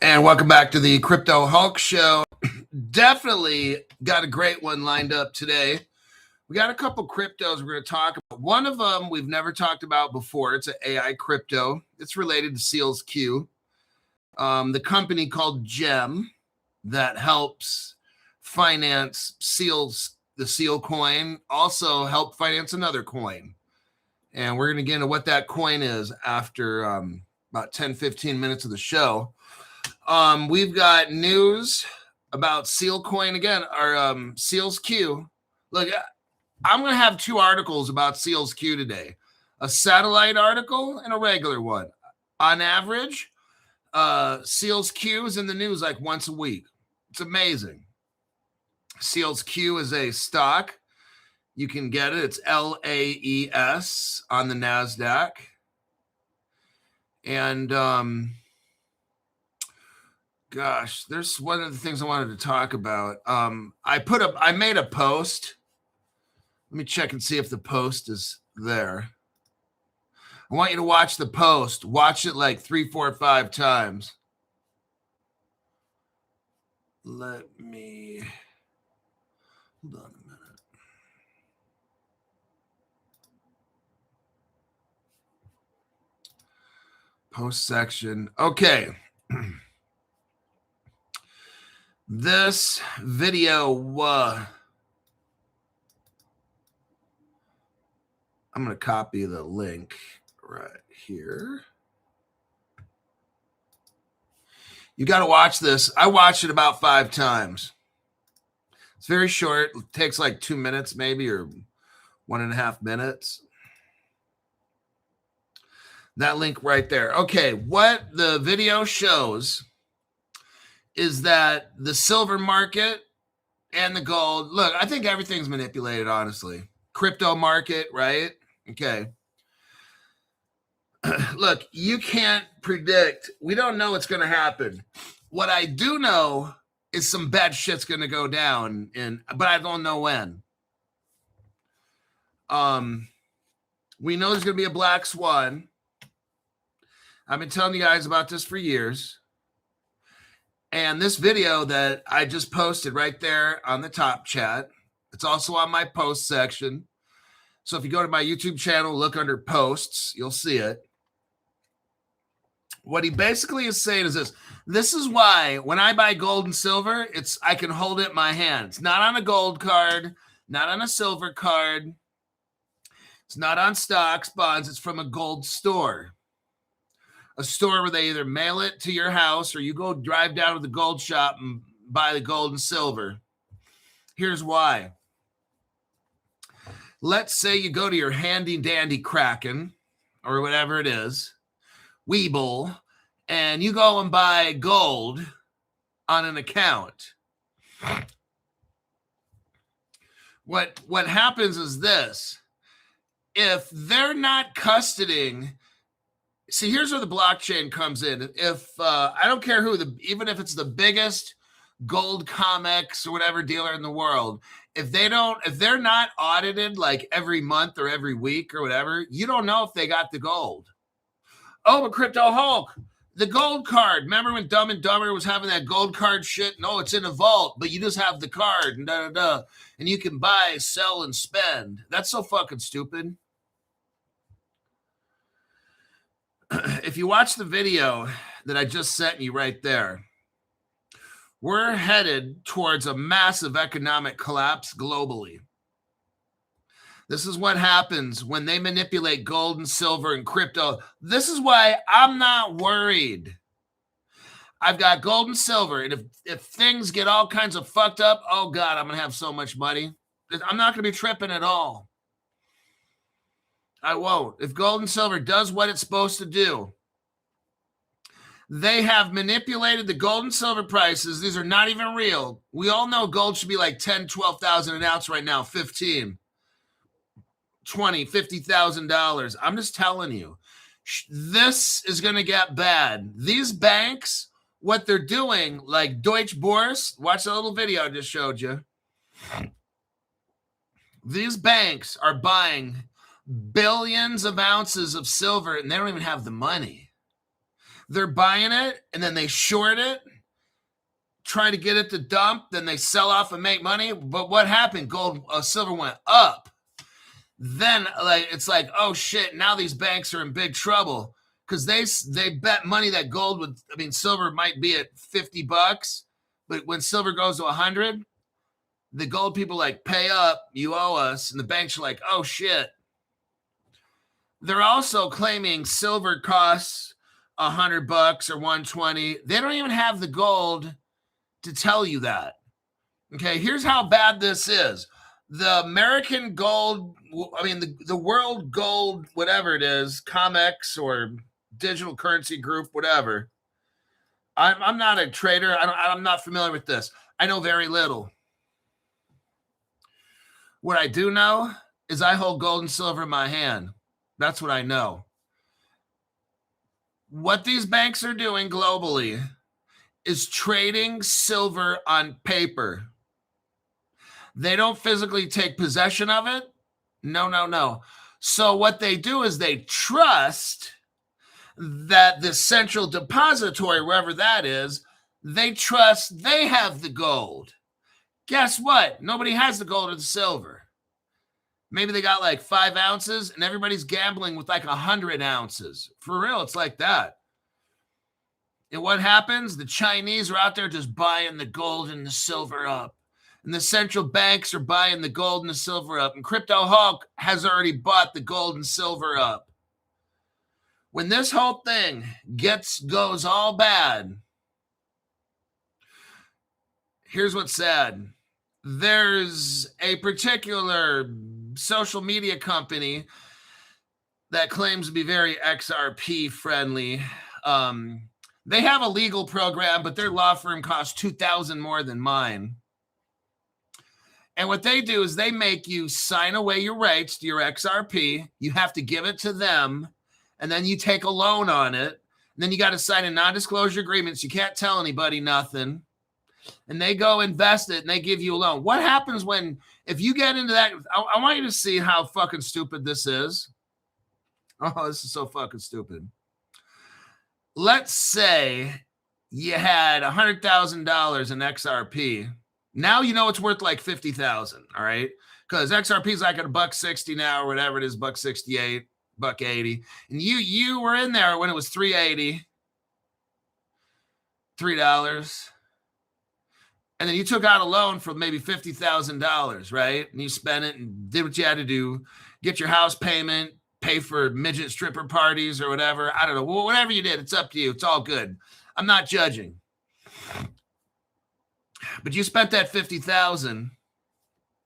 And welcome back to the Crypto Hulk Show. Definitely got a great one lined up today. We got a couple cryptos we're going to talk about. One of them we've never talked about before. It's an AI crypto. It's related to Sealsq, the company called Gem that helps finance the Sealcoin, also help finance another coin. And we're going to get into what that coin is after about 10, 15 minutes of the show. We've got news about Sealcoin again, our Sealsq. Look, I'm going to have two articles about Sealsq today, a satellite article and a regular one. On average, Sealsq is in the news like once a week. It's amazing. Sealsq is a stock. You can get it. It's LAES on the NASDAQ. And gosh, there's one of the things I wanted to talk about. I made a post. Let me check and see if the post is there. I want you to watch the post. Watch it like 3, 4, 5 times. Let me hold on a minute. Post section. Okay. This video, I'm going to copy the link right here. You got to watch this. I watched it about 5 times. It's very short. It takes like 2 minutes maybe, or 1.5 minutes. That link right there. Okay, what the video shows is that the silver market and the gold, look, I think everything's manipulated, honestly. Crypto market, right? Okay. Look, you can't predict. We don't know what's going to happen. What I do know is some bad shit's going to go down, but I don't know when. We know there's going to be a black swan. I've been telling you guys about this for years. And this video that I just posted right there on the top chat, it's also on my post section. So if you go to my YouTube channel, look under posts, you'll see it. What he basically is saying is this. This is why when I buy gold and silver, I can hold it in my hand. It's not on a gold card, not on a silver card. It's not on stocks, bonds. It's from a gold store. A store where they either mail it to your house or you go drive down to the gold shop and buy the gold and silver. Here's why. Let's say you go to your handy dandy Kraken or whatever it is, Weeble, and you go and buy gold on an account. What happens is this. If they're not custodying, see, here's where the blockchain comes in. If I don't care who, even if it's the biggest gold comics or whatever dealer in the world, if they're not audited like every month or every week or whatever, you don't know if they got the gold. Oh, but Crypto Hulk, the gold card. Remember when Dumb and Dumber was having that gold card shit? No, it's in a vault, but you just have the card and and you can buy, sell, and spend. That's so fucking stupid. If you watch the video that I just sent you right there, we're headed towards a massive economic collapse globally. This is what happens when they manipulate gold and silver and crypto. This is why I'm not worried. I've got gold and silver, and if things get all kinds of fucked up, oh God, I'm going to have so much money. I'm not going to be tripping at all. I won't. If gold and silver does what it's supposed to do, they have manipulated the gold and silver prices. These are not even real. We all know gold should be like 10, 12,000 an ounce right now, 15, 20, $50,000. I'm just telling you, this is going to get bad. These banks, what they're doing, like Deutsche Börse, watch the little video I just showed you. These banks are buying billions of ounces of silver, and they don't even have the money. They're buying it and then they short it, try to get it to dump, then they sell off and make money. But what happened? Silver went up. Then it's like, oh shit, now these banks are in big trouble because they bet money that gold would, silver might be at $50, but when silver goes to 100, the gold people like, pay up, you owe us, and the banks are like, oh shit. They're also claiming silver costs $100 or $120. They don't even have the gold to tell you that. Okay, here's how bad this is. The American gold, the world gold, whatever it is, COMEX or digital currency group, whatever. I'm not a trader. I'm not familiar with this. I know very little. What I do know is I hold gold and silver in my hand. That's what I know. What these banks are doing globally is trading silver on paper. They don't physically take possession of it. No. So what they do is they trust that the central depository, wherever that is, they trust they have the gold. Guess what? Nobody has the gold or the silver. Maybe they got like 5 ounces and everybody's gambling with like 100 ounces. For real, it's like that. And what happens? The Chinese are out there just buying the gold and the silver up. And the central banks are buying the gold and the silver up. And Crypto Hulk has already bought the gold and silver up. When this whole thing goes all bad, here's what's sad. There's a particular social media company that claims to be very XRP friendly. They have a legal program, but their law firm costs $2,000 more than mine. And what they do is they make you sign away your rights to your XRP. You have to give it to them, and then you take a loan on it. And then you got to sign a non-disclosure agreement, so you can't tell anybody nothing. And they go invest it, and they give you a loan. What happens if you get into that? I want you to see how fucking stupid this is. Oh, this is so fucking stupid. Let's say you had $100,000 in XRP. Now you know it's worth like $50,000, all right? Because XRP is like at $1.60 now or whatever it is, $1.68, $1.80. And you were in there when it was $3.80, $3. And then you took out a loan for maybe $50,000, right? And you spent it and did what you had to do, get your house payment, pay for midget stripper parties or whatever. I don't know. Well, whatever you did, it's up to you. It's all good. I'm not judging. But you spent that $50,000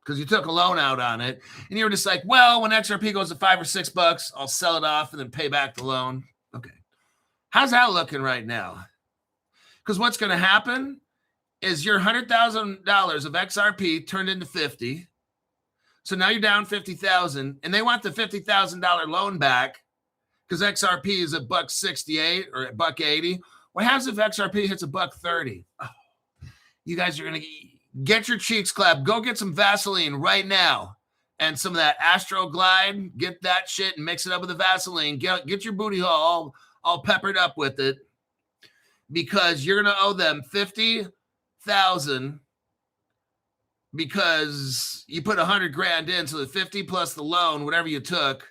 because you took a loan out on it. And you were just like, well, when XRP goes to $5 or $6, I'll sell it off and then pay back the loan. Okay. How's that looking right now? Because what's going to happen is your $100,000 of XRP turned into 50. So now you're down 50,000 and they want the $50,000 loan back because XRP is $1.68 or $1.80. What happens if XRP hits $1.30? Oh, you guys are going to get your cheeks clapped. Go get some Vaseline right now and some of that Astroglide. Get that shit and mix it up with the Vaseline. Get your booty hole all peppered up with it because you're going to owe them $50,000 because you put $100,000 in, so the 50 plus the loan, whatever you took,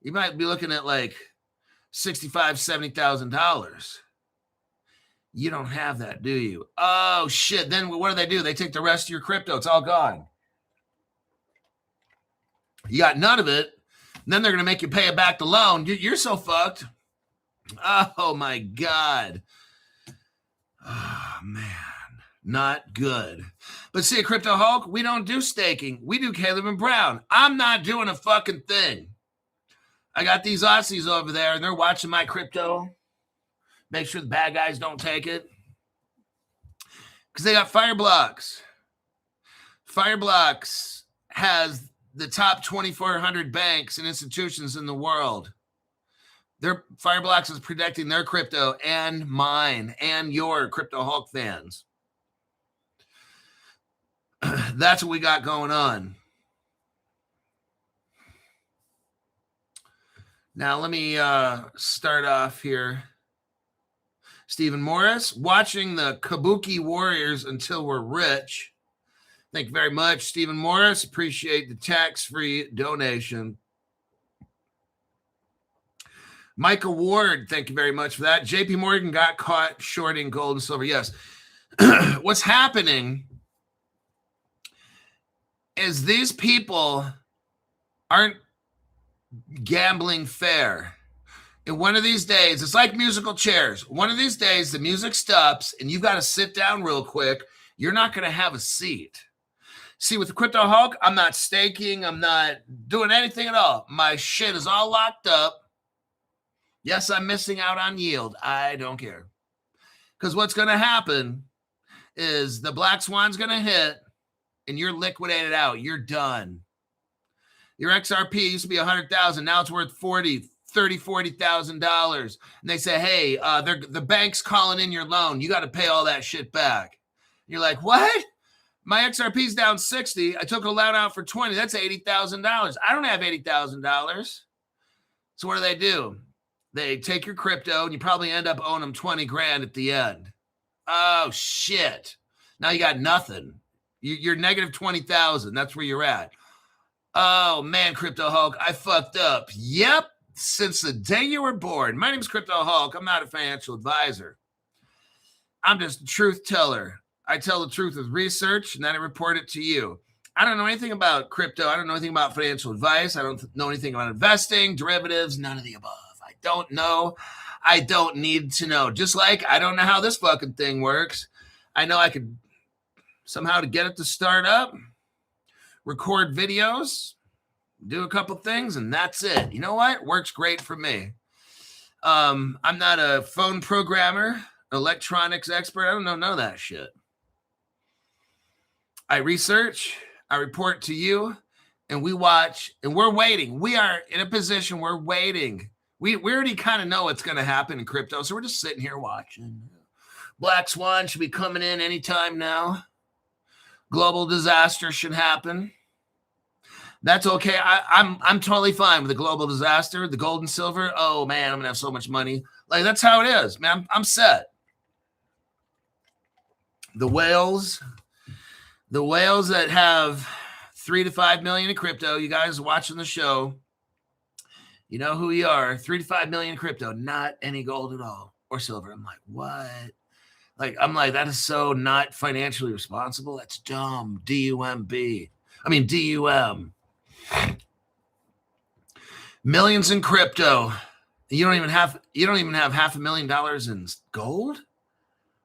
you might be looking at like $65,000, $70,000. You don't have that, do you? Oh shit! Then what do? They take the rest of your crypto. It's all gone. You got none of it. And then they're gonna make you pay it back the loan. You're so fucked. Oh my god. Oh man. Not good. But see, Crypto Hulk, we don't do staking. We do Caleb and Brown. I'm not doing a fucking thing. I got these Aussies over there, and they're watching my crypto. Make sure the bad guys don't take it. Because they got Fireblocks. Fireblocks has the top 2,400 banks and institutions in the world. Their Fireblocks is protecting their crypto and mine and your Crypto Hulk fans. That's what we got going on. Now, let me start off here. Stephen Morris, watching the Kabuki Warriors until we're rich. Thank you very much, Stephen Morris. Appreciate the tax-free donation. Michael Ward, thank you very much for that. JP Morgan got caught shorting gold and silver. Yes. What's happening is these people aren't gambling fair. And one of these days, it's like musical chairs. One of these days, the music stops and you've got to sit down real quick. You're not going to have a seat. See, with the Crypto Hulk, I'm not staking. I'm not doing anything at all. My shit is all locked up. Yes, I'm missing out on yield. I don't care. Because what's going to happen is the black swan's going to hit and you're liquidated out. You're done. Your XRP used to be 100,000. Now it's worth $40,000. And they say, hey, the bank's calling in your loan. You got to pay all that shit back. You're like, what? My XRP's down 60. I took a loan out for 20. That's $80,000. I don't have $80,000. So what do? They take your crypto and you probably end up owing them 20 grand at the end. Oh, shit. Now you got nothing. You're negative 20,000. That's where you're at. Oh, man, Crypto Hulk, I fucked up. Yep, since the day you were born. My name is Crypto Hulk. I'm not a financial advisor. I'm just a truth teller. I tell the truth with research, and then I report it to you. I don't know anything about crypto. I don't know anything about financial advice. I don't know anything about investing, derivatives, none of the above. I don't know. I don't need to know. Just like I don't know how this fucking thing works. I know I could somehow to get it to start up, record videos, do a couple things, and that's it. You know what? Works great for me. I'm not a phone programmer, electronics expert. I don't know none of that shit. I research, I report to you, and we watch, and we're waiting. We are in a position, we're waiting. We already kind of know what's going to happen in crypto, so we're just sitting here watching. Black Swan should be coming in anytime now. Global disaster should happen. That's okay. I'm totally fine with the global disaster, the gold and silver. Oh, man, I'm going to have so much money. Like, that's how it is, man. I'm set. The whales that have 3 to 5 million in crypto, you guys watching the show, you know who you are. 3 to 5 million in crypto, not any gold at all or silver. I'm like, what? I'm like, that is so not financially responsible. That's dumb. D-U-M-B. I mean, D-U-M. Millions in crypto. You don't even have $500,000 in gold?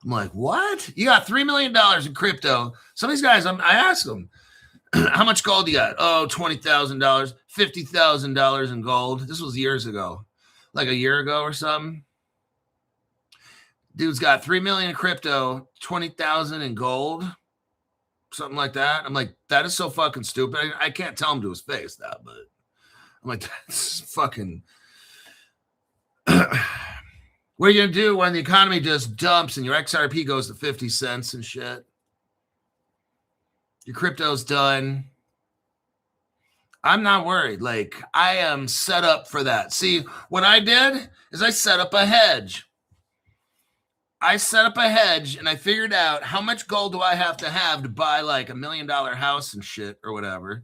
I'm like, what? You got $3 million in crypto. Some of these guys, I ask them, how much gold you got? Oh, $20,000, $50,000 in gold. This was years ago, like a year ago or something. Dude's got 3 million in crypto, 20,000 in gold, something like that. I'm like, that is so fucking stupid. I can't tell him to his face that, but I'm like, that's fucking. What are you gonna do when the economy just dumps and your XRP goes to 50 cents and shit? Your crypto's done. I'm not worried. Like, I am set up for that. See, what I did is I set up a hedge. And I figured out how much gold do I have to buy like $1 million house and shit or whatever.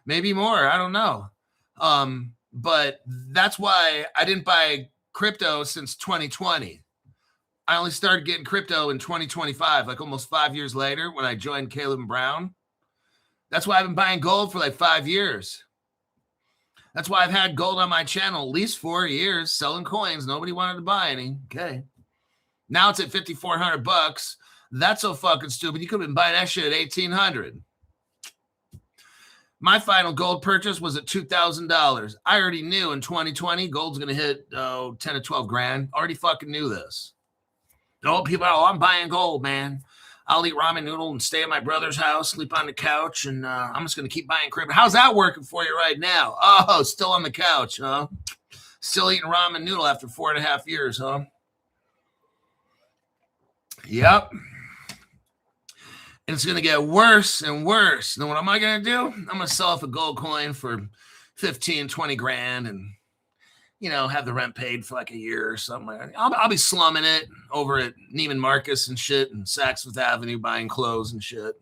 Maybe more. I don't know. But that's why I didn't buy crypto since 2020. I only started getting crypto in 2025, like almost 5 years later when I joined Caleb and Brown. That's why I've been buying gold for like 5 years. That's why I've had gold on my channel at least 4 years, selling coins. Nobody wanted to buy any. Okay. Now it's at $5,400. That's so fucking stupid. You could have been buying that shit at $1,800. My final gold purchase was at $2,000. I already knew in 2020 gold's going to hit 10 to 12 grand. Already fucking knew this. People, I'm buying gold, man. I'll eat ramen noodle and stay at my brother's house, sleep on the couch, and I'm just going to keep buying crypto. How's that working for you right now? Oh, still on the couch, huh? Still eating ramen noodle after 4.5 years, huh? Yep. And it's going to get worse and worse. Now, what am I going to do? I'm going to sell off a gold coin for 15, 20 grand and, have the rent paid for like a year or something. I'll be slumming it over at Neiman Marcus and shit and Saks Fifth Avenue buying clothes and shit.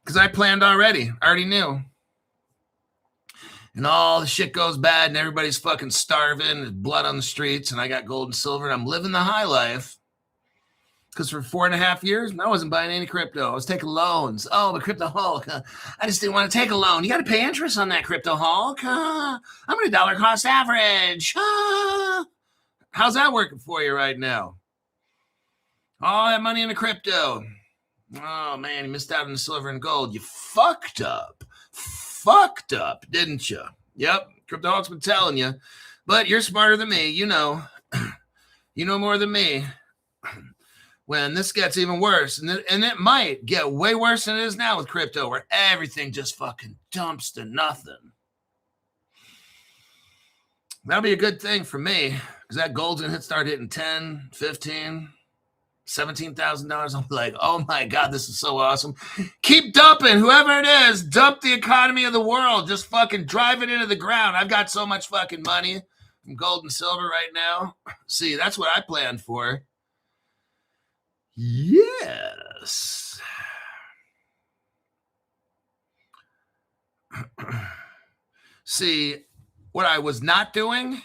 Because I planned already. I already knew. And all the shit goes bad and everybody's fucking starving. There's blood on the streets and I got gold and silver and I'm living the high life. Because for 4.5 years, I wasn't buying any crypto. I was taking loans. Oh, but Crypto Hulk, I just didn't want to take a loan. You got to pay interest on that, Crypto Hulk. I'm at a dollar cost average. How's that working for you right now? All that money in the crypto. Oh, man, you missed out on the silver and gold. You fucked up. Didn't you? Yep, Crypto Hulk's been telling you. But you're smarter than me. You know more than me. When this gets even worse, and it might get way worse than it is now with crypto, where everything just fucking dumps to nothing. That'll be a good thing for me, because that gold's gonna start hitting $10, $15, $17,000. I'm like, oh my God, this is so awesome. Keep dumping, whoever it is, dump the economy of the world. Just fucking drive it into the ground. I've got so much fucking money from gold and silver right now. See, that's what I planned for. Yes. See, what I was not doing,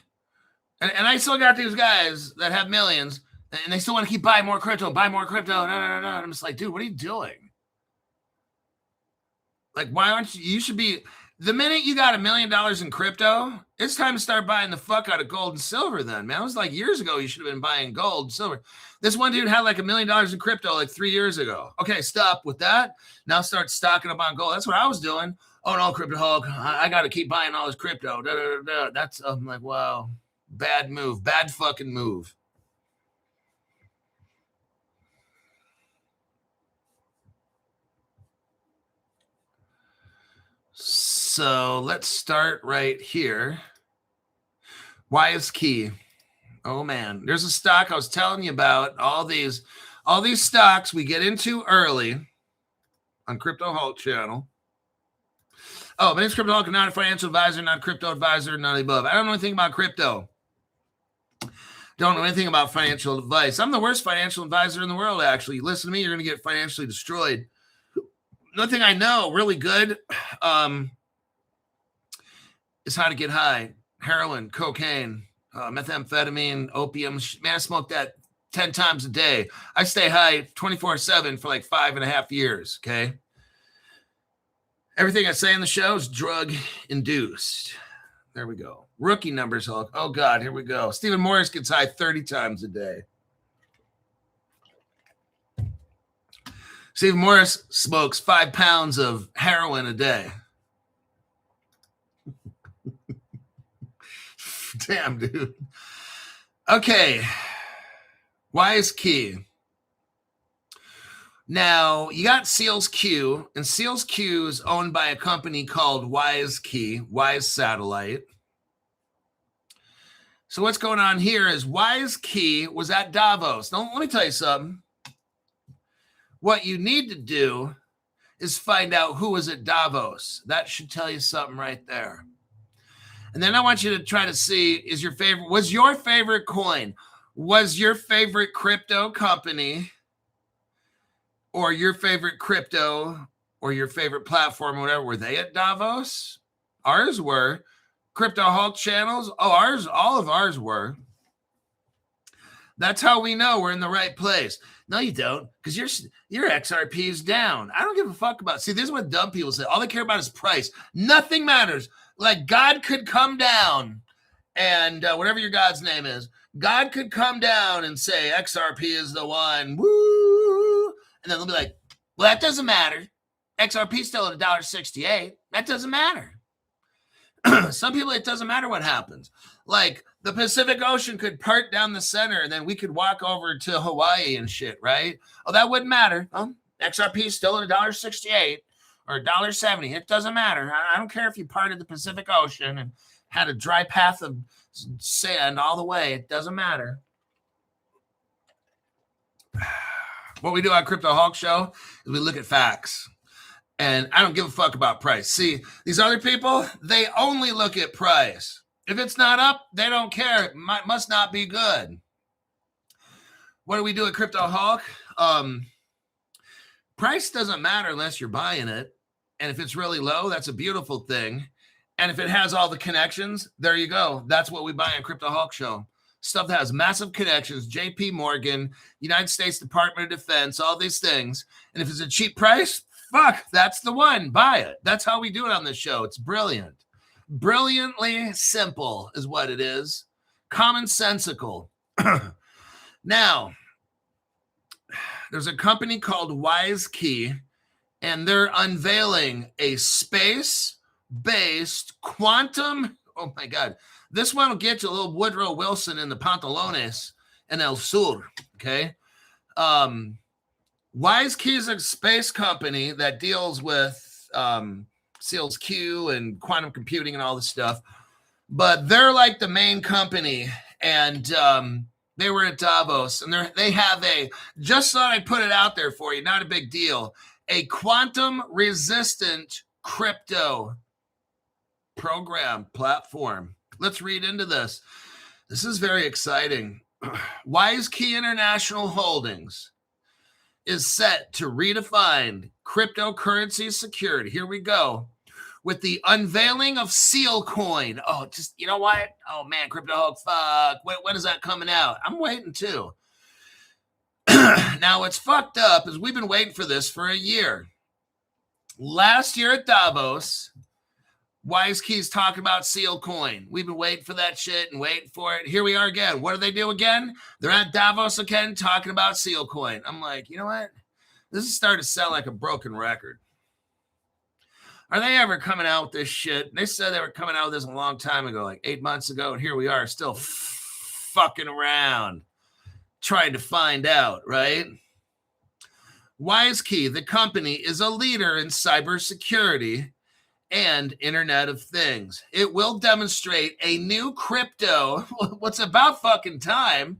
and I still got these guys that have millions, and they still want to keep buying more crypto. No. And I'm just like, dude, what are you doing? Like, why aren't you should be, the minute you got $1 million in crypto, it's time to start buying the fuck out of gold and silver then, man. It was like years ago you should have been buying gold and silver. This one dude had like $1 million in crypto like 3 years ago. Okay, stop with that. Now start stocking up on gold. That's what I was doing. Oh no, Crypto Hulk, I got to keep buying all this crypto. That's, I'm like, wow, bad move, bad fucking move. So let's start right here. Why is key? Oh man, there's a stock I was telling you about. All these stocks we get into early on Crypto Hulk channel. Oh, my name's Crypto Hulk, not a financial advisor, not a crypto advisor, none of the above. I don't know anything about crypto. Don't know anything about financial advice. I'm the worst financial advisor in the world, actually. Listen to me, you're going to get financially destroyed. Nothing I know really good is how to get high. Heroin, cocaine, methamphetamine, opium. Man, I smoke that 10 times a day. I stay high 24/7 for like 5.5 years, okay? Everything I say in the show is drug-induced. There we go. Rookie numbers, Hulk. Oh, God, here we go. Stephen Morris gets high 30 times a day. Stephen Morris smokes 5 pounds of heroin a day. Damn, dude. Okay. Why is key? Now, you got Sealsq, and Sealsq is owned by a company called Wise Satellite. So what's going on here is WiseKey was at Davos. Now, let me tell you something. What you need to do is find out who was at Davos. That should tell you something right there. And then I want you to try to see, was your favorite coin, was your favorite crypto company, or your favorite crypto, or your favorite platform, or whatever, were they at Davos? Ours were. Crypto Hulk channels, all of ours were. That's how we know we're in the right place. No, you don't, because your XRP is down. I don't give a fuck about. See, this is what dumb people say. All they care about is price. Nothing matters. Like God could come down, and whatever your God's name is, God could come down and say XRP is the one. Woo! And then they'll be like, "Well, that doesn't matter. XRP is still at $1.68. That doesn't matter." Some people, it doesn't matter what happens. Like the Pacific Ocean could part down the center and then we could walk over to Hawaii and shit, right? Oh, that wouldn't matter. XRP is still at $1.68 or $1.70. It doesn't matter. I don't care if you parted the Pacific Ocean and had a dry path of sand all the way. It doesn't matter. What we do on Crypto Hulk Show is we look at facts. And I don't give a fuck about price. See, these other people, they only look at price. If it's not up, they don't care. It must not be good. What do we do at Crypto Hawk? Price doesn't matter unless you're buying it. And if it's really low, that's a beautiful thing. And if it has all the connections, there you go. That's what we buy on Crypto Hawk Show. Stuff that has massive connections, JP Morgan, United States Department of Defense, all these things. And if it's a cheap price, fuck, that's the one. Buy it. That's how we do it on this show. It's brilliant. Brilliantly simple is what it is. Commonsensical. Now, there's a company called Sealsq, and they're unveiling a space-based quantum. Oh my God. This one will get you a little Woodrow Wilson in the pantalones in El Sur. Okay. Sealsq is a space company that deals with Sealsq and quantum computing and all this stuff. But they're like the main company. And they were at Davos. And they have just thought I'd put it out there for you. Not a big deal. A quantum resistant crypto program platform. Let's read into this. This is very exciting. Sealsq International Holdings is set to redefine cryptocurrency security. Here we go. With the unveiling of Sealcoin. Oh, just, you know what? Oh man, Crypto Hawk, fuck. When is that coming out? I'm waiting too. Now, what's fucked up is we've been waiting for this for a year. Last year at Davos, Sealsq's talking about Sealcoin. We've been waiting for that shit and waiting for it. Here we are again. What do they do again? They're at Davos again talking about Sealcoin. I'm like, you know what? This is starting to sound like a broken record. Are they ever coming out with this shit? They said they were coming out with this a long time ago, like 8 months ago, and here we are still fucking around trying to find out, right? Sealsq, the company, is a leader in cybersecurity and Internet of Things. It will demonstrate a new crypto, what's about fucking time,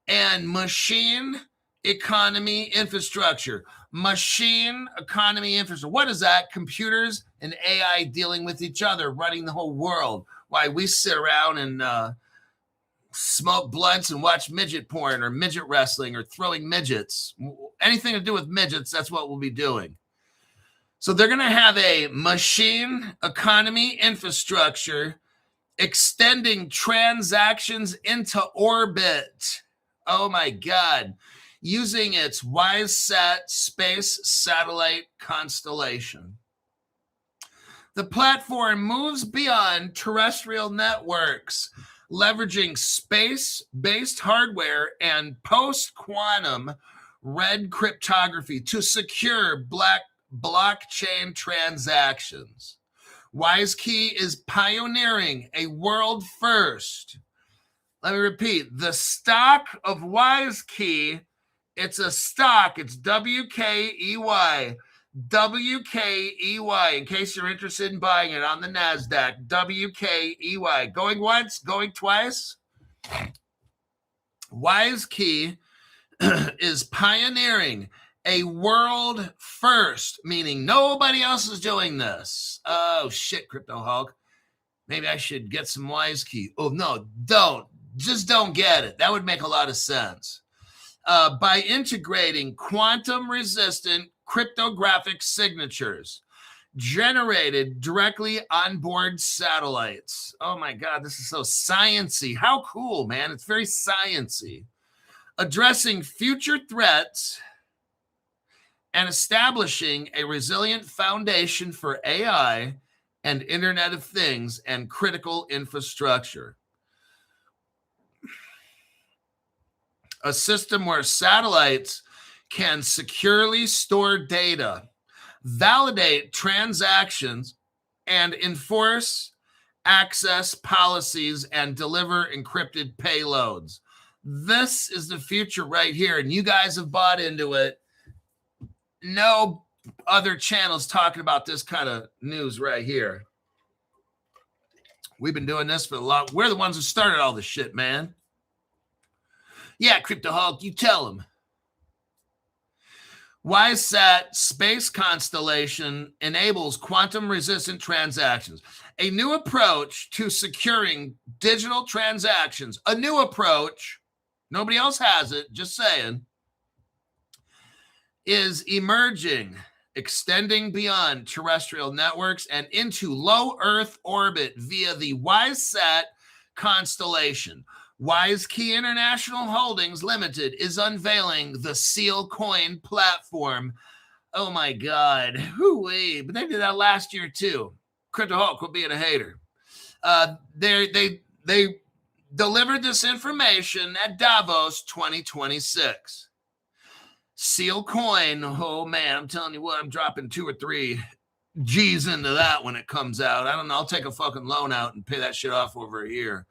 and machine economy infrastructure. Machine economy infrastructure. What is that? Computers and AI dealing with each other, running the whole world. Why we sit around and smoke blunts and watch midget porn or midget wrestling or throwing midgets. Anything to do with midgets, that's what we'll be doing. So they're going to have a machine economy infrastructure extending transactions into orbit. Oh my God. Using its WiseSat space satellite constellation. The platform moves beyond terrestrial networks, leveraging space-based hardware and post-quantum red cryptography to secure blockchain transactions. Sealsq is pioneering a world first. Let me repeat, the stock of Sealsq, it's a stock, it's WKEY, WKEY, in case you're interested in buying it on the NASDAQ, WKEY. Going once, going twice. Sealsq is pioneering a world first, meaning nobody else is doing this. Oh, shit, Crypto Hulk. Maybe I should get some Sealsq. Oh, no, don't. Just don't get it. That would make a lot of sense. By integrating quantum-resistant cryptographic signatures generated directly on board satellites. Oh, my God, this is so sciencey. How cool, man. It's very sciencey. Addressing future threats and establishing a resilient foundation for AI and Internet of Things and critical infrastructure. A system where satellites can securely store data, validate transactions, and enforce access policies and deliver encrypted payloads. This is the future right here, and you guys have bought into it. No other channels talking about this kind of news right here. We've been doing this for a lot. We're the ones who started all this shit, man. Yeah, Crypto Hulk, you tell them. WiseSat space constellation enables quantum-resistant transactions. A new approach to securing digital transactions. A new approach. Nobody else has it, just saying. Is emerging, extending beyond terrestrial networks and into low Earth orbit via the WiseSat constellation. Sealsq International Holdings Limited is unveiling the Sealcoin platform. Oh my God. Hoo-wee. But they did that last year too. Crypto Hulk quit being a hater. They delivered this information at Davos 2026. Sealcoin, oh man, I'm telling you what, I'm dropping 2 or 3 G's into that when it comes out. I don't know, I'll take a fucking loan out and pay that shit off over a year.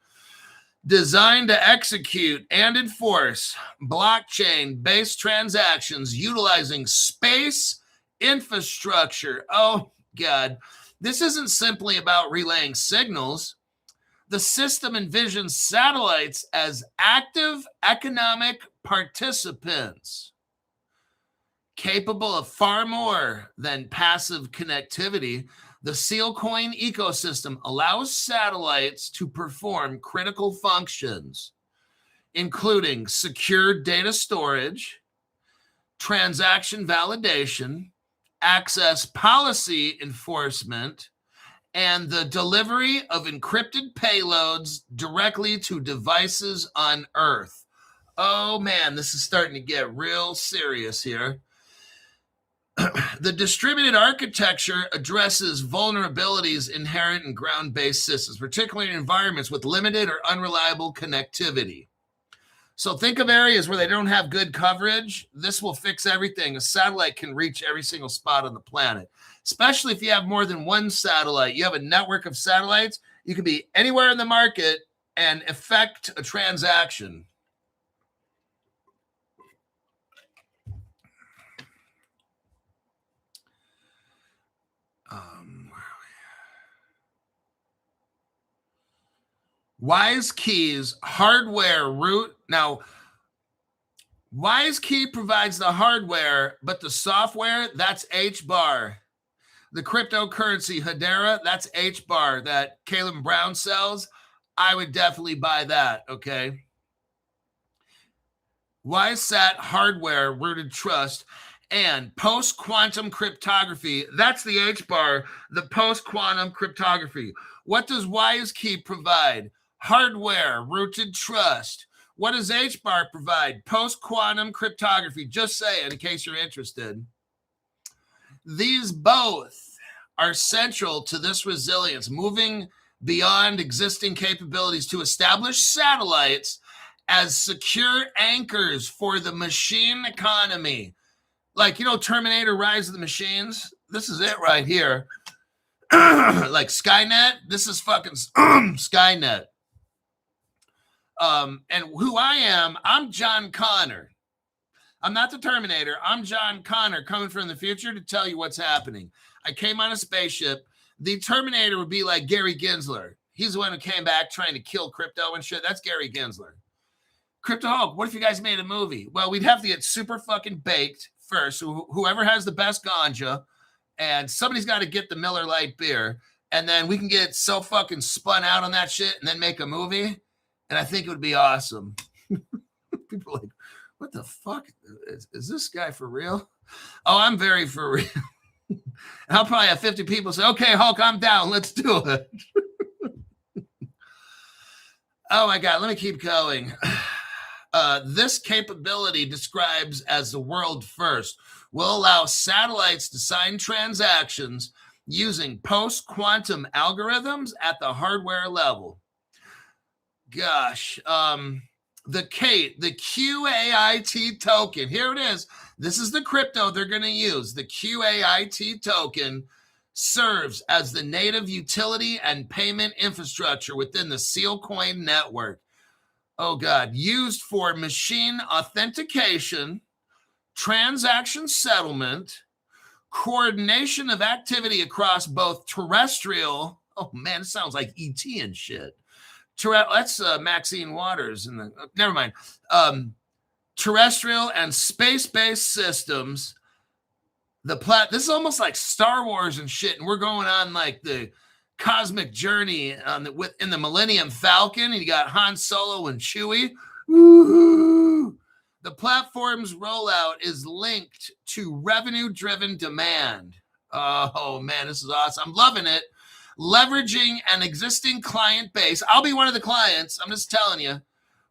Designed to execute and enforce blockchain-based transactions utilizing space infrastructure. Oh God, this isn't simply about relaying signals. The system envisions satellites as active economic participants, capable of far more than passive connectivity. The Sealcoin ecosystem allows satellites to perform critical functions, including secure data storage, transaction validation, access policy enforcement, and the delivery of encrypted payloads directly to devices on Earth. Oh man, this is starting to get real serious here. The distributed architecture addresses vulnerabilities inherent in ground-based systems, particularly in environments with limited or unreliable connectivity. So think of areas where they don't have good coverage. This will fix everything. A satellite can reach every single spot on the planet, especially if you have more than one satellite. You have a network of satellites. You can be anywhere in the market and effect a transaction. Sealsq's hardware root. Now, Sealsq provides the hardware, but the software, that's HBAR. The cryptocurrency Hedera, that's HBAR that Caleb Brown sells. I would definitely buy that, okay? WiseSat hardware rooted trust and post-quantum cryptography. That's the HBAR, the post-quantum cryptography. What does Sealsq provide? Hardware rooted trust. What does HBAR provide? Post-quantum cryptography. Just saying, in case you're interested. These both are central to this resilience, moving beyond existing capabilities to establish satellites as secure anchors for the machine economy. Like, you know, Terminator Rise of the Machines? This is it right here. Like Skynet? This is fucking Skynet. And who I am, I'm John Connor. I'm not the Terminator. I'm John Connor coming from the future to tell you what's happening. I came on a spaceship. The Terminator would be like Gary Gensler. He's the one who came back trying to kill crypto and shit. That's Gary Gensler. Crypto Hulk, what if you guys made a movie? Well, we'd have to get super fucking baked first. So whoever has the best ganja, and somebody's got to get the Miller Lite beer, and then we can get so fucking spun out on that shit and then make a movie. And I think it would be awesome. People are like, what the fuck? Is this guy for real? Oh, I'm very for real. I'll probably have 50 people say, okay, Hulk, I'm down. Let's do it. Oh, my God. Let me keep going. This capability describes as the world first will allow satellites to sign transactions using post-quantum algorithms at the hardware level. Gosh, the QAIT token. Here it is. This is the crypto they're going to use. The QAIT token serves as the native utility and payment infrastructure within the Sealcoin network. Oh, God. Used for machine authentication, transaction settlement, coordination of activity across both terrestrial. Oh, man, it sounds like ET and shit. That's Maxine Waters. Never mind. Terrestrial and space-based systems. This is almost like Star Wars and shit, and we're going on like the cosmic journey in the Millennium Falcon. And you got Han Solo and Chewie. Woo-hoo! The platform's rollout is linked to revenue-driven demand. Oh, man, this is awesome. I'm loving it. Leveraging an existing client base. I'll be one of the clients, I'm just telling you,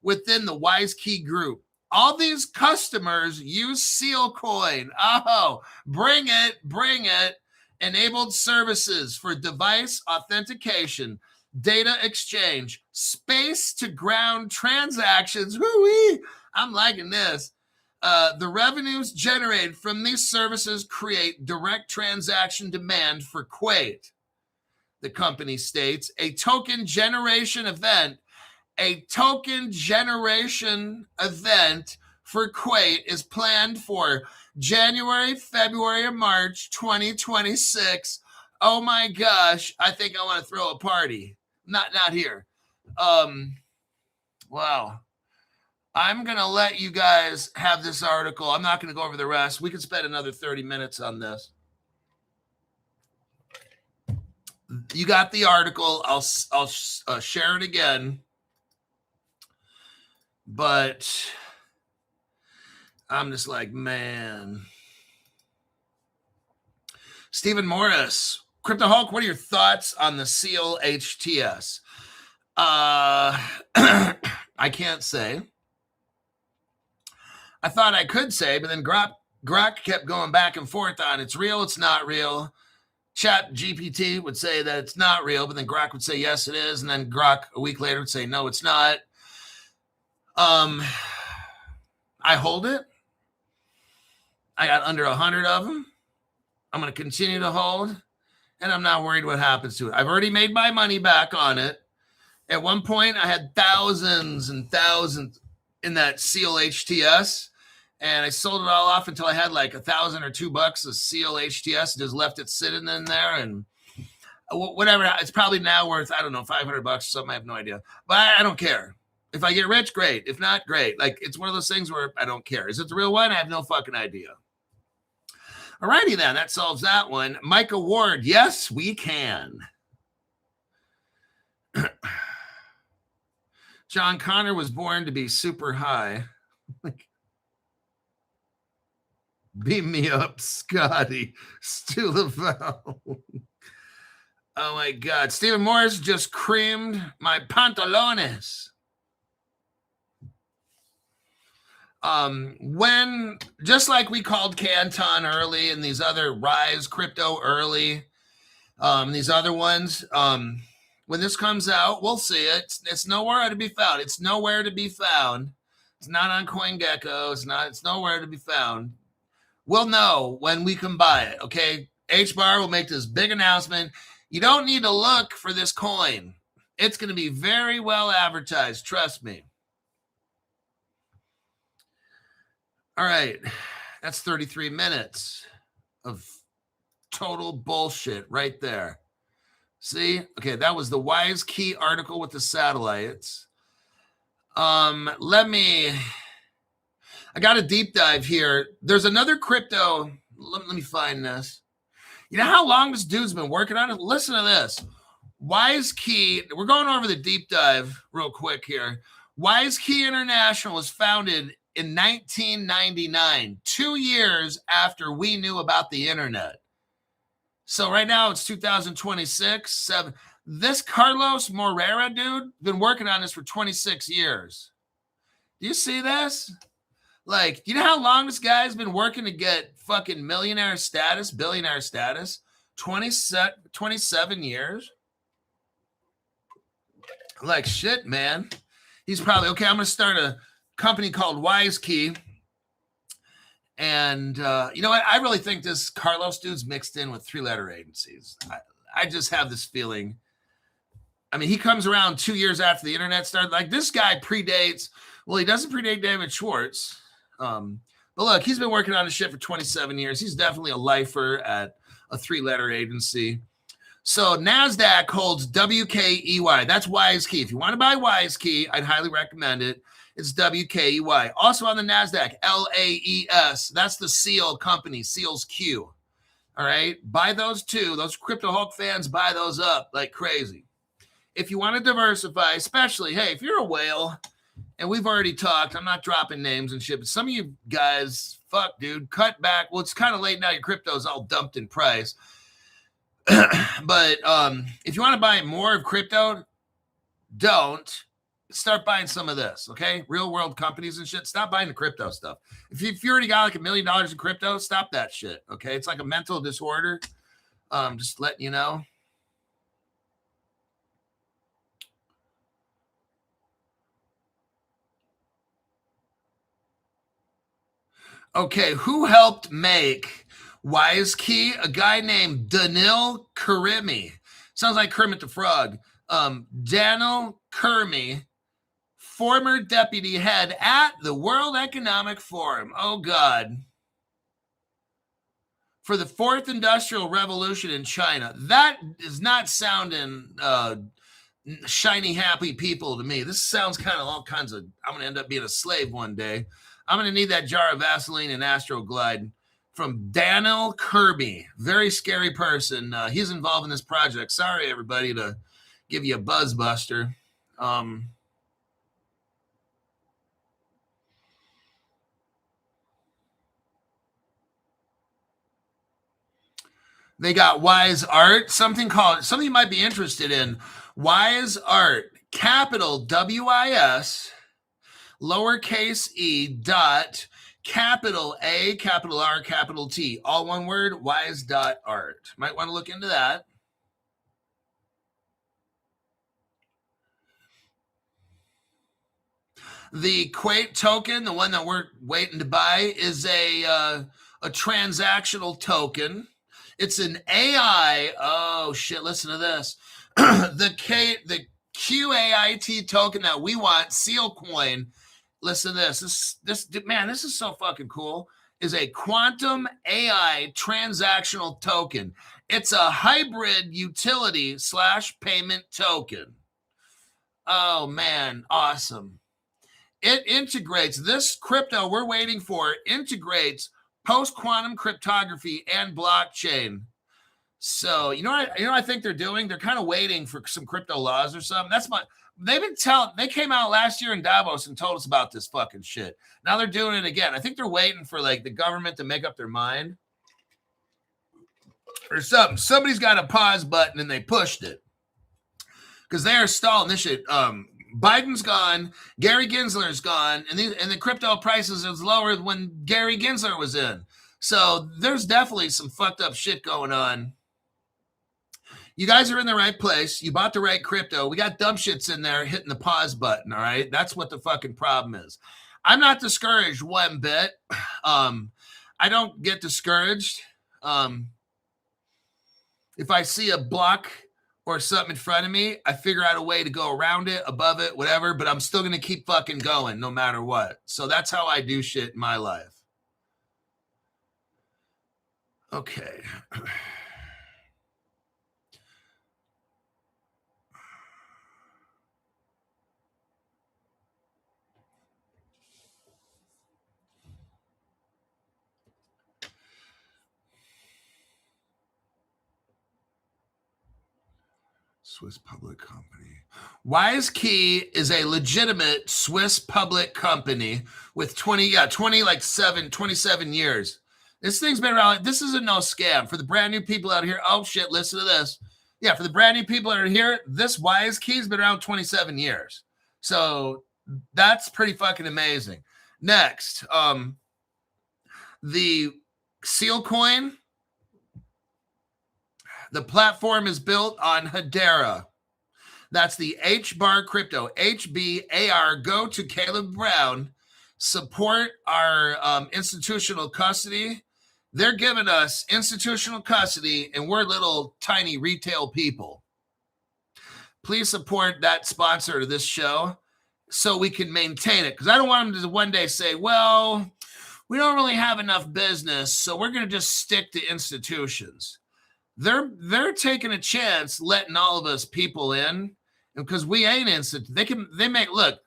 within the WiseKey group. All these customers use Sealcoin. Oh, bring it. Enabled services for device authentication, data exchange, space-to-ground transactions. Woo-wee! I'm liking this. The revenues generated from these services create direct transaction demand for Quant. The company states a token generation event for Quant is planned for January, February, or March 2026. Oh my gosh, I think I want to throw a party. Not here. Wow. I'm going to let you guys have this article. I'm not going to go over the rest. We could spend another 30 minutes on this. You got the article. I'll share it again. But I'm just like, man. Stephen Morris, Crypto Hulk, what are your thoughts on the Seal HTS? I can't say. I thought I could say, but then Grok kept going back and forth on it's real, it's not real. Chat GPT would say that it's not real, but then Grok would say, yes, it is. And then Grok a week later would say, no, it's not. I hold it. I got under 100 of them. I'm going to continue to hold, and I'm not worried what happens to it. I've already made my money back on it. At one point, I had thousands and thousands in that Seal HTS, and I sold it all off until I had like $1,000 or $2 of Seal HTS, just left it sitting in there, and whatever. It's probably now worth, I don't know, $500 or something. I have no idea, but I don't care. If I get rich, great. If not, great. Like, it's one of those things where I don't care. Is it the real one? I have no fucking idea. Alrighty then, that solves that one. Micah Ward, yes, we can. John Connor was born to be super high. Beam me up, Scotty. Stu Lavelle. Oh my God. Stephen Morris just creamed my pantalones. When, just like we called Canton early and these other Rise Crypto early, these other ones, when this comes out, we'll see it. It's nowhere to be found. It's nowhere to be found. It's not on CoinGecko. It's nowhere to be found. We'll know when we can buy it. Okay. HBAR will make this big announcement. You don't need to look for this coin. It's going to be very well advertised. Trust me. All right, that's 33 minutes of total bullshit right there. See? Okay, that was the WiseKey article with the satellites. I got a deep dive here. There's another crypto. Let me find this. You know how long this dude's been working on it? Listen to this. WiseKey, we're going over the deep dive real quick here. WiseKey International was founded in 1999, 2 years after we knew about the internet. So right now it's 2026. This Carlos Morera dude been working on this for 26 years. Do you see this? Like, you know how long this guy's been working to get fucking millionaire status, billionaire status? 27 years. Like, shit, man. He's probably, okay, I'm going to start a company called WiseKey. And you know what? I really think this Carlos dude's mixed in with 3-letter agencies. I just have this feeling. I mean, he comes around 2 years after the internet started. Like, this guy predates, well, he doesn't predate David Schwartz. But look, he's been working on his shit for 27 years. He's definitely a lifer at a 3-letter agency. So NASDAQ holds WKEY. That's WiseKey. If you want to buy WiseKey, I'd highly recommend it. It's WKEY. Also on the NASDAQ, LAES. That's the Seal company, Sealsq. All All right, buy those too. Those Crypto Hulk fans, buy those up like crazy. If you want to diversify, especially, hey, if you're a whale, and we've already talked, I'm not dropping names and shit, but some of you guys, fuck, dude, cut back. Well, it's kind of late now. Your crypto's all dumped in price. But if you want to buy more of crypto, don't. Start buying some of this, okay? Real world companies and shit. Stop buying the crypto stuff. If you already got like $1 million in crypto, stop that shit, okay? It's like a mental disorder. Just letting you know. Okay, who helped make WiseKey? A guy named Danil Karimi. Sounds like Kermit the Frog. Danil Karimi, former deputy head at the World Economic Forum. Oh, God. For the fourth industrial revolution in China. That is not sounding shiny, happy people to me. This sounds kind of all kinds of, I'm going to end up being a slave one day. I'm going to need that jar of Vaseline and Astroglide from Danil Kirby. Very scary person. He's involved in this project. Sorry, everybody, to give you a buzz buster. They got Wise Art, something you might be interested in. Wise Art, capital WIS, lowercase e dot, capital A, capital R, capital T, all one word, wise.art. Might want to look into that. The Quant token, the one that we're waiting to buy, is a transactional token. It's an AI. Oh shit! Listen to this. the QAIT token that we want, Sealcoin. Listen to this. This is so fucking cool. Is a quantum AI transactional token. It's a hybrid utility / payment token. Oh man, awesome. It integrates, this crypto we're waiting for integrates post-quantum cryptography and blockchain. So, you know what I think they're doing? They're kind of waiting for some crypto laws or something. They came out last year in Davos and told us about this fucking shit. Now they're doing it again. I think they're waiting for like the government to make up their mind or something. Somebody's got a pause button and they pushed it because they are stalling this shit. Biden's gone, Gary Gensler's gone, and the crypto prices is lower than when Gary Gensler was in. So there's definitely some fucked up shit going on. You guys are in the right place. You bought the right crypto. We got dumb shits in there hitting the pause button, all right? That's what the fucking problem is. I'm not discouraged one bit. I don't get discouraged. If I see a block or something in front of me, I figure out a way to go around it, above it, whatever, but I'm still going to keep fucking going no matter what. So that's how I do shit in my life. Okay. Swiss public company. WiseKey is a legitimate Swiss public company with 27 years. This thing's been around. This is a no scam. For the brand new people out here, oh shit, listen to this. Yeah, for the brand new people that are here, this WiseKey's been around 27 years. So that's pretty fucking amazing. Next, the Sealcoin. The platform is built on Hedera. That's the HBAR crypto, HBAR. Go to Caleb Brown. Support our institutional custody. They're giving us institutional custody, and we're little tiny retail people. Please support that sponsor to this show so we can maintain it. Because I don't want them to one day say, well, we don't really have enough business, so we're going to just stick to institutions. They're taking a chance letting all of us people in, because we ain't instant. Look,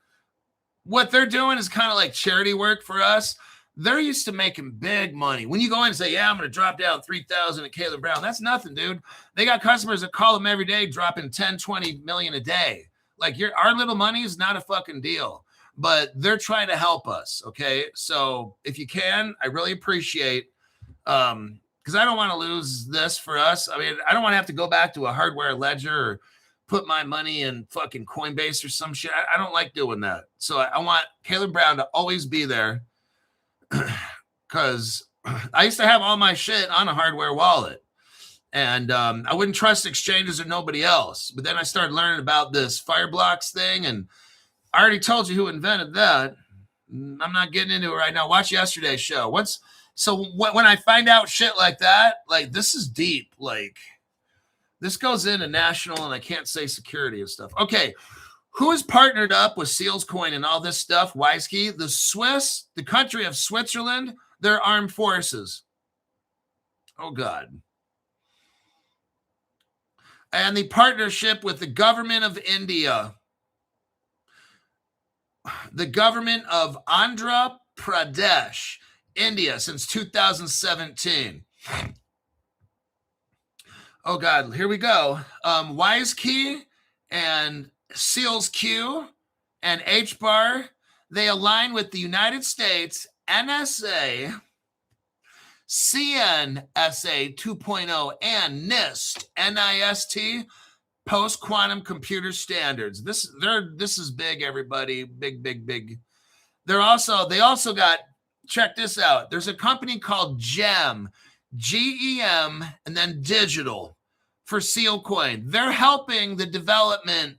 what they're doing is kind of like charity work for us. They're used to making big money. When you go in and say, yeah, I'm going to drop down 3,000 at Caleb Brown, that's nothing, dude. They got customers that call them every day, dropping 10, 20 million a day. Like our little money is not a fucking deal, but they're trying to help us. Okay. So if you can, I really appreciate, because I don't want to lose this for us. I mean, I don't want to have to go back to a hardware ledger or put my money in fucking Coinbase or some shit. I don't like doing that. So I want Caleb Brown to always be there, because I used to have all my shit on a hardware wallet, and I wouldn't trust exchanges or nobody else. But then I started learning about this Fireblocks thing, and I already told you who invented that. I'm not getting into it right now. Watch yesterday's show. When I find out shit like that, like this is deep. Like this goes into national, and I can't say security and stuff. Okay. Who is partnered up with Sealscoin and all this stuff? Sealsq, the Swiss, the country of Switzerland, their armed forces. Oh, God. And the partnership with the government of India, the government of Andhra Pradesh, India, since 2017. Oh, God. Here we go. Sealsq and Sealsq and HBAR, they align with the United States NSA, CNSA 2.0, and NIST, post-quantum computer standards. This is big, everybody. Big, big, big. They also got, check this out. There's a company called GEM, GEM, and then digital for Sealcoin. They're helping the development.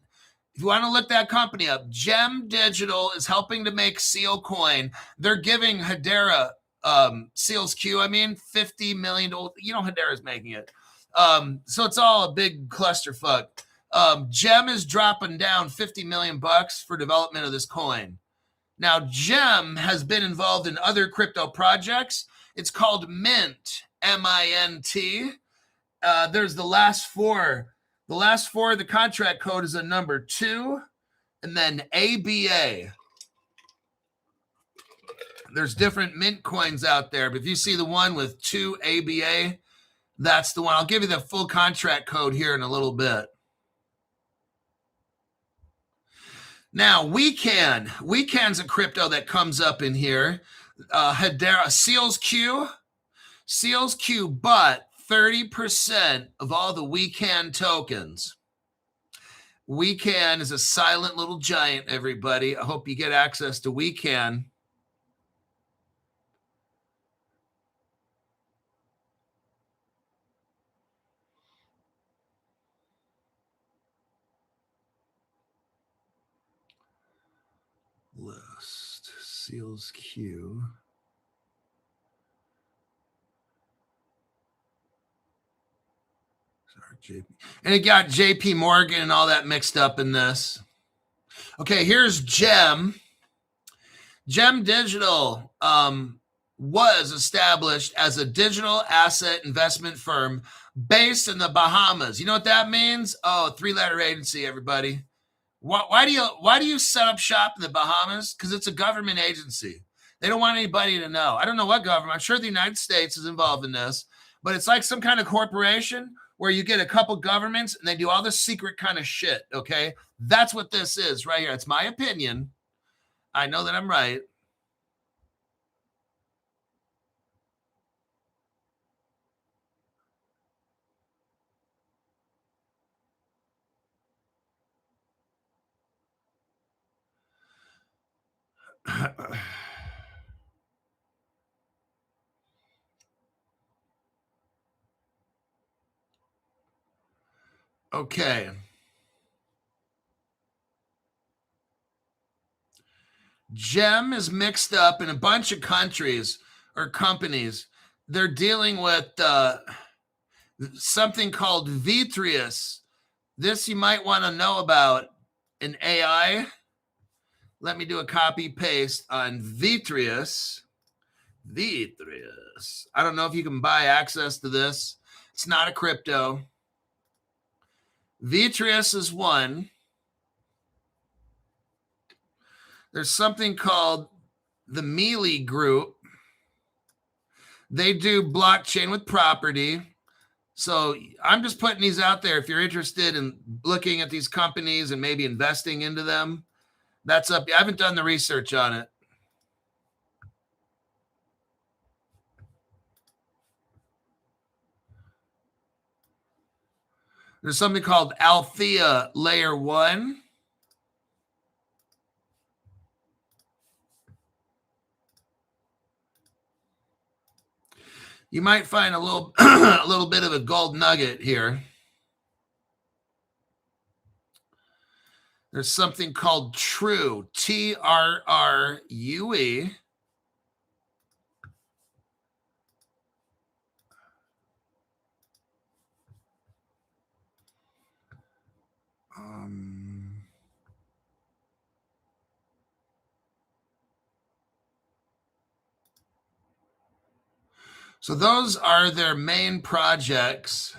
If you want to look that company up, Gem Digital is helping to make Sealcoin. They're giving Hedera, Sealsq, $50 million. Hedera's making it. So it's all a big clusterfuck. Gem is dropping down $50 million for development of this coin. Now, Gem has been involved in other crypto projects. It's called Mint, M-I-N-T. There's the last four. The last four of the contract code is a number 2, and then ABA. There's different mint coins out there, but if you see the one with 2 ABA, that's the one. I'll give you the full contract code here in a little bit. Now, Weekend's a crypto that comes up in here. Hedera, Sealsq bought 30% of all the Weekend tokens. Weekend is a silent little giant, everybody. I hope you get access to Weekend. List, Sealsq. And it got JP Morgan and all that mixed up in this. Okay, here's Gem. Gem Digital was established as a digital asset investment firm based in the Bahamas. You know what that means? Oh, 3-letter agency, everybody. Why do you set up shop in the Bahamas? Because it's a government agency. They don't want anybody to know. I don't know what government. I'm sure the United States is involved in this, but it's like some kind of corporation where you get a couple governments and they do all this secret kind of shit, okay? That's what this is right here. It's my opinion. I know that I'm right. Okay. Gem is mixed up in a bunch of countries or companies. They're dealing with something called Vitreous. This you might want to know about in AI. Let me do a copy paste on Vitreous. Vitreous. I don't know if you can buy access to this. It's not a crypto. Vitreous is one. There's something called the Mealy Group. They do blockchain with property. So I'm just putting these out there. If you're interested in looking at these companies and maybe investing into them, that's up. I haven't done the research on it. There's something called Althea Layer 1. You might find a little a little bit of a gold nugget here. There's something called True, TRRUE. So those are their main projects.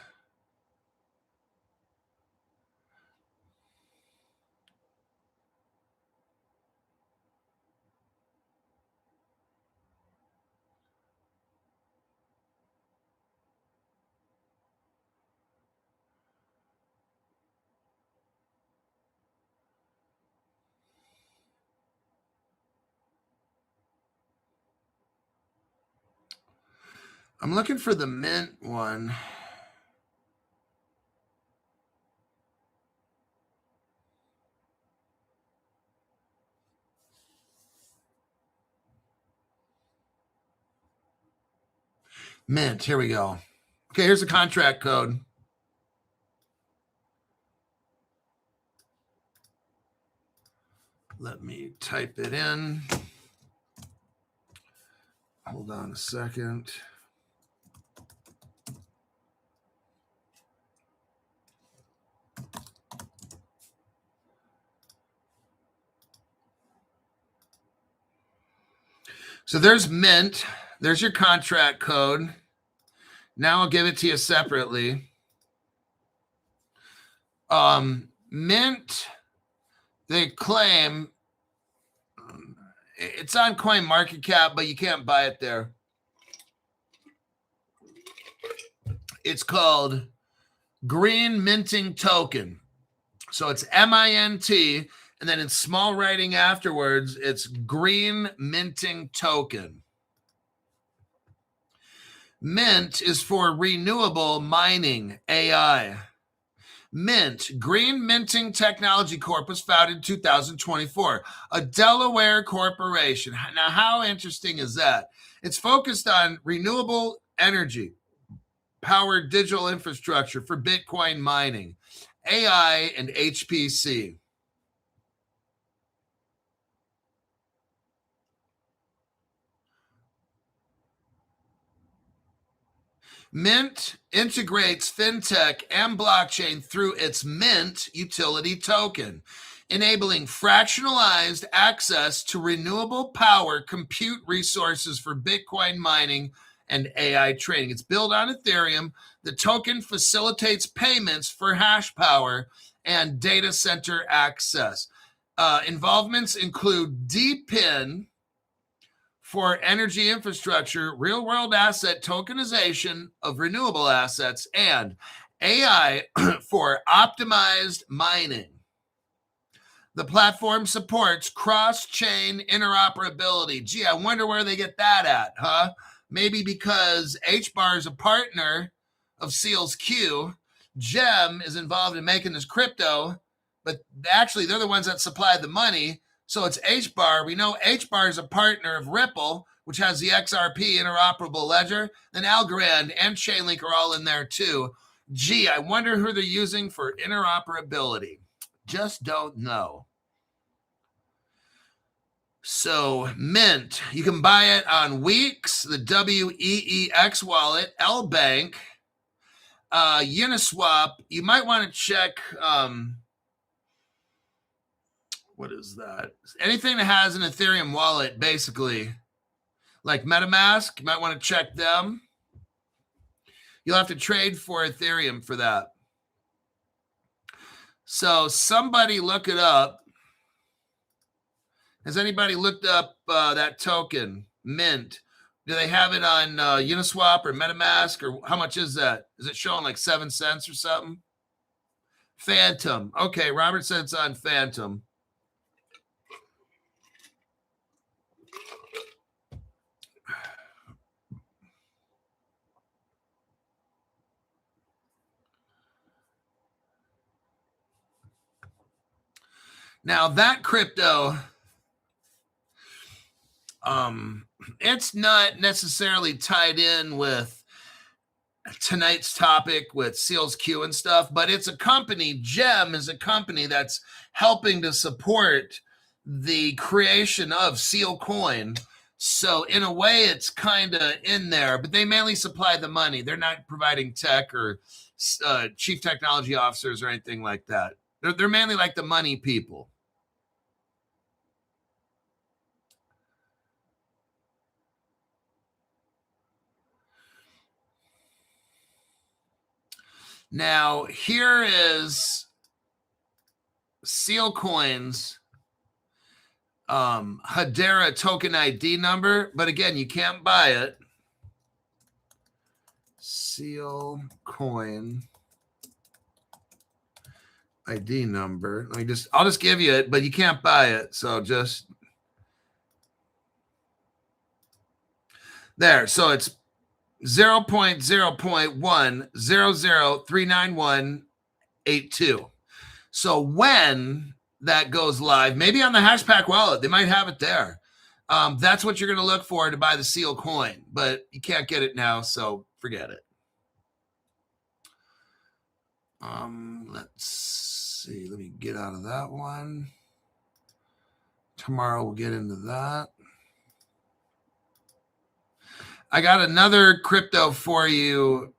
I'm looking for the Mint one. Mint, here we go. Okay, here's the contract code. Let me type it in. Hold on a second. So there's Mint. There's your contract code. Now I'll give it to you separately. Mint, they claim it's on CoinMarketCap, but you can't buy it there. It's called Green Minting Token. So it's MINT, and then in small writing afterwards, it's Green Minting Token. Mint is for renewable mining, AI. Mint, Green Minting Technology Corp, was founded in 2024, a Delaware corporation. Now, how interesting is that? It's focused on renewable energy, powered digital infrastructure for Bitcoin mining, AI, and HPC. Mint integrates fintech and blockchain through its Mint utility token, enabling fractionalized access to renewable power compute resources for Bitcoin mining and AI trading. It's built on Ethereum. The token facilitates payments for hash power and data center access. Involvements include DPIN for energy infrastructure, real-world asset tokenization of renewable assets, and AI for optimized mining. The platform supports cross-chain interoperability. Gee, I wonder where they get that at, huh? Maybe because HBAR is a partner of Sealsq. Gem is involved in making this crypto, but actually they're the ones that supply the money. So it's HBAR. We know HBAR is a partner of Ripple, which has the XRP interoperable ledger. Then Algorand and Chainlink are all in there too. Gee, I wonder who they're using for interoperability. Just don't know. So Mint, you can buy it on Weeks, the WEEX wallet, LBank, Uniswap. You might want to check... what is that? Anything that has an Ethereum wallet, basically, like MetaMask, you might want to check them. You'll have to trade for Ethereum for that. So somebody look it up. Has anybody looked up that token, Mint? Do they have it on Uniswap or MetaMask, or how much is that? Is it showing like 7 cents or something? Phantom. Okay, Robert said it's on Phantom. Now that crypto, it's not necessarily tied in with tonight's topic with Sealsq and stuff, but it's a company. Gem is a company that's helping to support the creation of Sealcoin. So in a way, it's kind of in there, but they mainly supply the money. They're not providing tech or chief technology officers or anything like that. They're mainly like the money people. Now, here is Sealcoin's Hedera token ID number, but again, you can't buy it. Sealcoin ID number. I'll just give you it, but you can't buy it. So just there. So it's 0.0.100398182. So when that goes live, maybe on the Hashpack wallet, they might have it there. That's what you're going to look for to buy the Sealcoin, but you can't get it now, so forget it. Let's see. Let me get out of that one. Tomorrow we'll get into that. I got another crypto for you.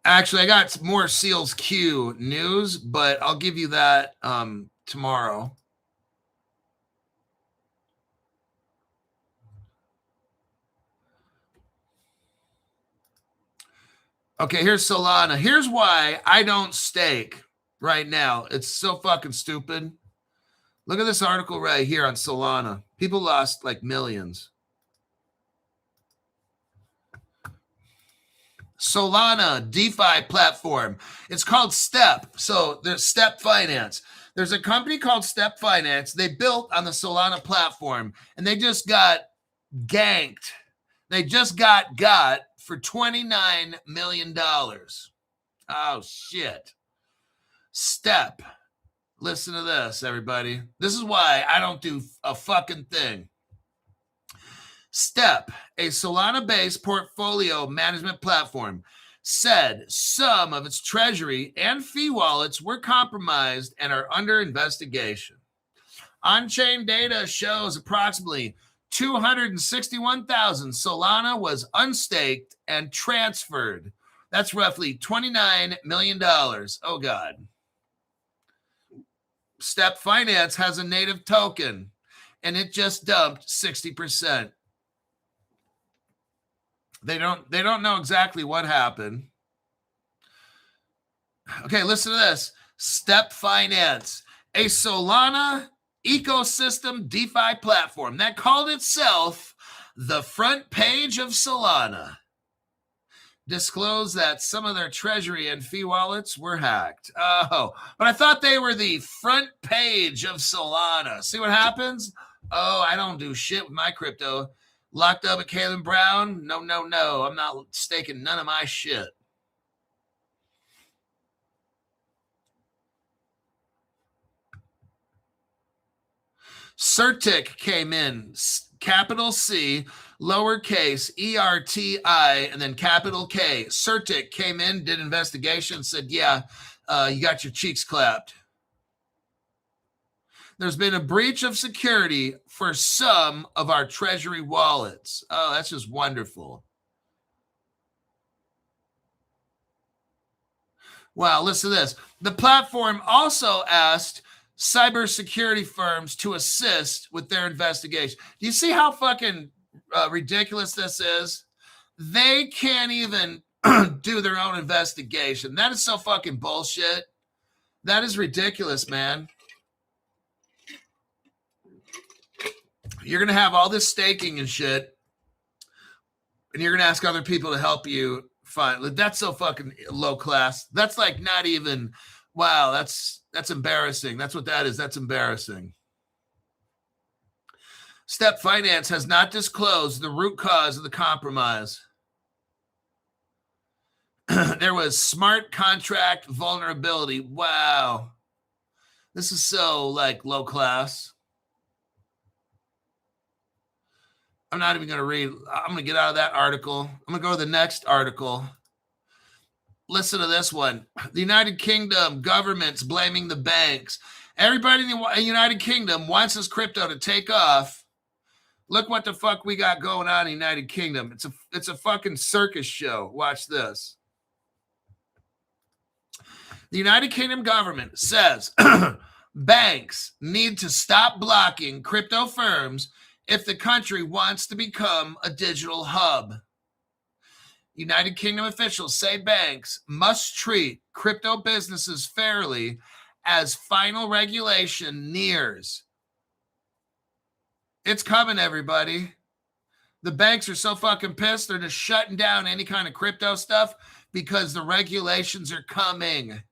Actually, I got more Sealsq news, but I'll give you that tomorrow. Okay, here's Solana. Here's why I don't stake right now. It's so fucking stupid. Look at this article right here on Solana. People lost like millions. Solana DeFi platform. It's called Step. So there's Step Finance. There's a company called Step Finance. They built on the Solana platform, and they just got ganked. They just got for $29 million. Oh, shit. Step. Listen to this, everybody. This is why I don't do a fucking thing. Step, a Solana-based portfolio management platform, said some of its treasury and fee wallets were compromised and are under investigation. On-chain data shows approximately 261,000 Solana was unstaked and transferred. That's roughly $29 million. Oh, God. Step Finance has a native token, and it just dumped 60%. They don't know exactly what happened. Okay, listen to this. Step Finance, a Solana ecosystem DeFi platform that called itself the front page of Solana, disclosed that some of their treasury and fee wallets were hacked. Oh, but I thought they were the front page of Solana. See what happens? Oh, I don't do shit with my crypto. Locked up at Kalen Brown? No. I'm not staking none of my shit. Certic came in, capital C, lowercase ERTI, and then capital K. Certic came in, did investigation, said, yeah, you got your cheeks clapped. There's been a breach of security for some of our treasury wallets. Oh, that's just wonderful. Wow, listen to this. The platform also asked cybersecurity firms to assist with their investigation. Do you see how fucking ridiculous this is? They can't even do their own investigation. That is so fucking bullshit. That is ridiculous, man. You're going to have all this staking and shit, and you're going to ask other people to help you find. That's so fucking low class. That's like not even, wow, that's embarrassing. That's what that is. That's embarrassing. Step Finance has not disclosed the root cause of the compromise. There was smart contract vulnerability. Wow. This is so like low class. I'm not even going to read. I'm going to get out of that article. I'm going to go to the next article. Listen to this one. The United Kingdom government's blaming the banks. Everybody in the United Kingdom wants this crypto to take off. Look what the fuck we got going on in the United Kingdom. It's a fucking circus show. Watch this. The United Kingdom government says banks need to stop blocking crypto firms if the country wants to become a digital hub. United Kingdom officials say banks must treat crypto businesses fairly as final regulation nears. It's coming, everybody. The banks are so fucking pissed. They're just shutting down any kind of crypto stuff because the regulations are coming.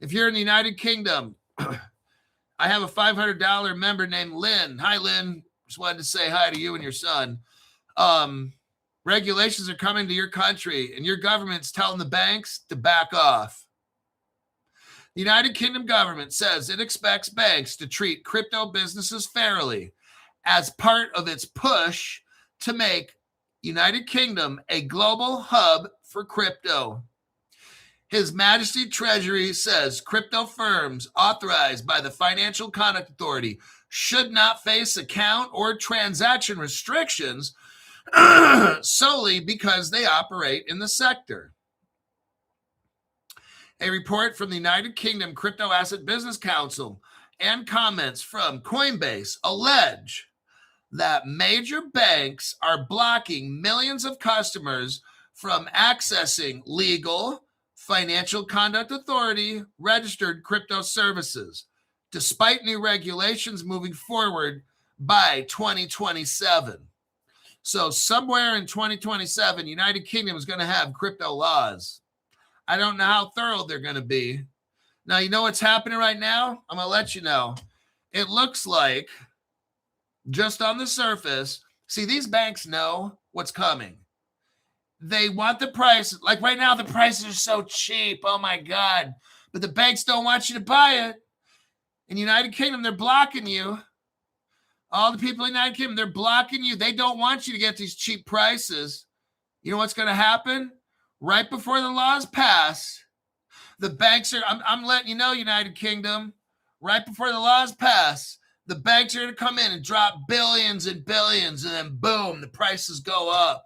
If you're in the United Kingdom, I have a $500 member named Lynn. Hi, Lynn. Just wanted to say hi to you and your son. Regulations are coming to your country, and your government's telling the banks to back off. The United Kingdom government says it expects banks to treat crypto businesses fairly as part of its push to make United Kingdom a global hub for crypto. His Majesty Treasury says crypto firms authorized by the Financial Conduct Authority should not face account or transaction restrictions solely because they operate in the sector. A report from the United Kingdom Crypto Asset Business Council and comments from Coinbase allege that major banks are blocking millions of customers from accessing legal, Financial Conduct Authority registered crypto services, despite new regulations moving forward by 2027. So somewhere in 2027, United Kingdom is going to have crypto laws. I don't know how thorough they're going to be. Now, you know what's happening right now? I'm going to let you know. It looks like, just on the surface, see, these banks know what's coming. They want the price. Like right now, the prices are so cheap. Oh, my God. But the banks don't want you to buy it. In the United Kingdom, they're blocking you. All the people in the United Kingdom, they're blocking you. They don't want you to get these cheap prices. You know what's going to happen? Right before the laws pass, the banks are, I'm letting you know, United Kingdom, right before the laws pass, the banks are going to come in and drop billions and billions, and then boom, the prices go up.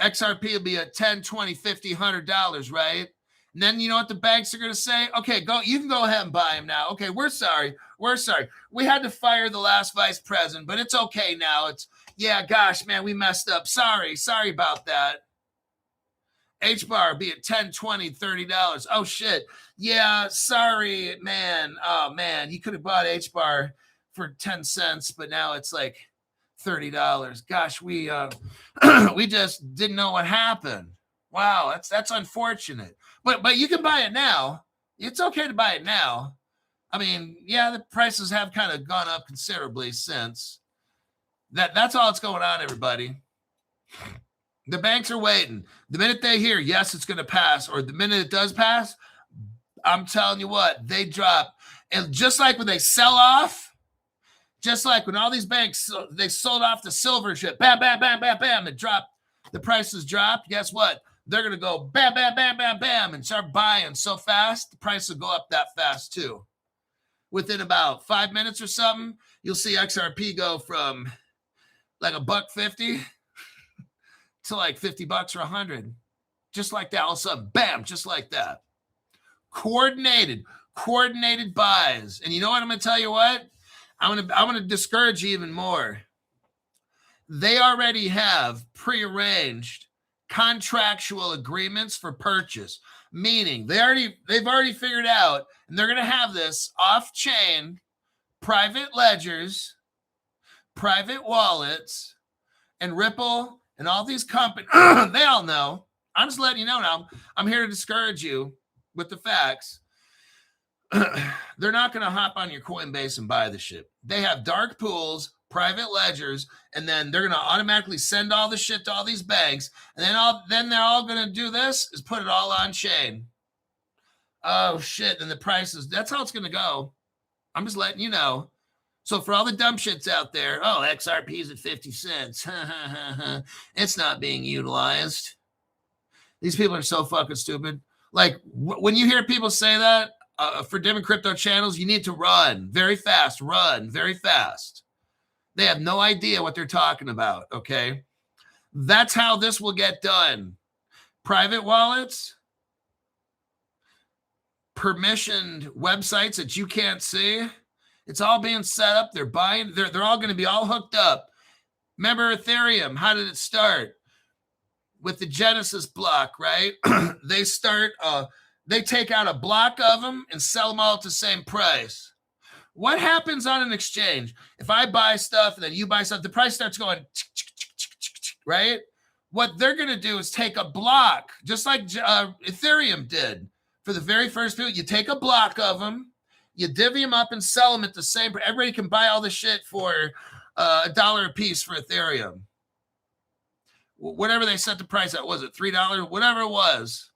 XRP will be at $10, $20, $50, $100, right? And then you know what the banks are going to say? Okay, go. You can go ahead and buy them now. Okay, we're sorry. We're sorry. We had to fire the last vice president, but it's okay now. It's, yeah, gosh, man, we messed up. Sorry about that. HBAR be at $10, $20, $30. Oh, shit. Yeah, sorry, man. Oh, man, you could have bought HBAR for 10 cents, but now it's like $30. Gosh, we just didn't know what happened. Wow, that's unfortunate. But you can buy it now. It's okay to buy it now. I mean, yeah, the prices have kind of gone up considerably since. That's all that's going on, everybody. The banks are waiting. The minute they hear, yes, it's going to pass, or the minute it does pass, I'm telling you what, they drop. And just like when they sell off, just like when all these banks, they sold off the silver shit, bam, bam, bam, bam, bam, it dropped. The prices dropped. Guess what? They're going to go bam, bam, bam, bam, bam, and start buying so fast, the price will go up that fast too. Within about 5 minutes or something, you'll see XRP go from like $1.50 to like $50 or $100. Just like that. All of a sudden, bam, just like that. Coordinated buys. And you know what? I'm going to tell you what? I'm going to discourage you even more. They already have prearranged contractual agreements for purchase, meaning they've already figured out, and they're going to have this off-chain private ledgers, private wallets and Ripple and all these companies, they all know. I'm just letting you know now. I'm here to discourage you with the facts. They're not going to hop on your Coinbase and buy the shit. They have dark pools, private ledgers, and then they're going to automatically send all the shit to all these banks. And then they're all going to do this is put it all on chain. Oh, shit. And the prices, that's how it's going to go. I'm just letting you know. So for all the dumb shits out there, oh, XRP is at 50 cents. It's not being utilized. These people are so fucking stupid. Like, when you hear people say that for different crypto channels, you need to run very fast. Run very fast. They have no idea what they're talking about, okay? That's how this will get done. Private wallets, permissioned websites that you can't see. It's all being set up. They're buying. They're all going to be all hooked up. Remember Ethereum? How did it start? With the Genesis block, right? They take out a block of them and sell them all at the same price. What happens on an exchange? If I buy stuff and then you buy stuff, the price starts going, right? What they're going to do is take a block, just like Ethereum did for the very first people. You take a block of them, you divvy them up and sell them at the same price. Everybody can buy all the shit for $1 a piece for Ethereum. Whatever they set the price at, was it $3? Whatever it was.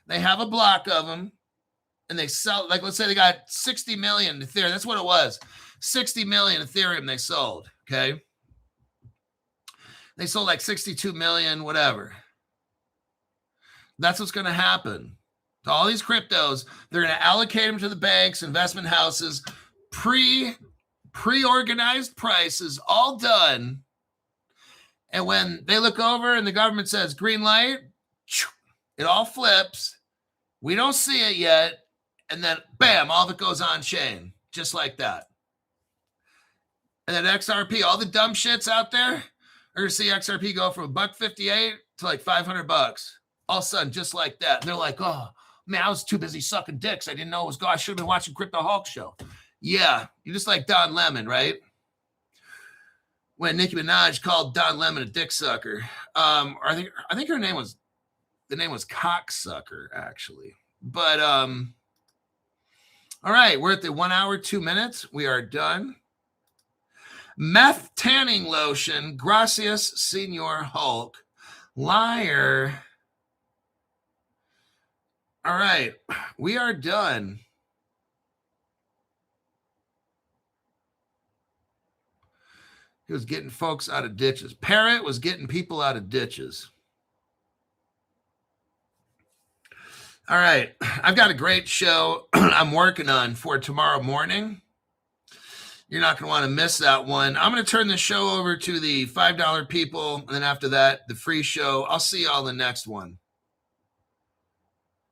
They have a block of them and they sell, like, let's say they got 60 million Ethereum. That's what it was. 60 million Ethereum they sold, okay? They sold like 62 million, whatever. That's what's going to happen. To all these cryptos, they're going to allocate them to the banks, investment houses, pre-organized prices, all done. And when they look over and the government says green light, it all flips. We don't see it yet. And then, bam, all of it goes on chain, just like that. And then XRP, all the dumb shits out there are going to see XRP go from $1.58 to like $500. All of a sudden, just like that. And they're like, oh, man, I was too busy sucking dicks. I didn't know it was God. I should have been watching Crypto Hulk show. Yeah, you're just like Don Lemon, right? When Nicki Minaj called Don Lemon a dick sucker. I think her name was Cocksucker, actually. But all right, we're at the 1 hour, 2 minutes. We are done. Meth tanning lotion, gracias, Senor Hulk. Liar. All right, we are done. He was getting folks out of ditches. Parrot was getting people out of ditches. All right. I've got a great show I'm working on for tomorrow morning. You're not going to want to miss that one. I'm going to turn the show over to the $5 people. And then after that, the free show. I'll see y'all in the next one.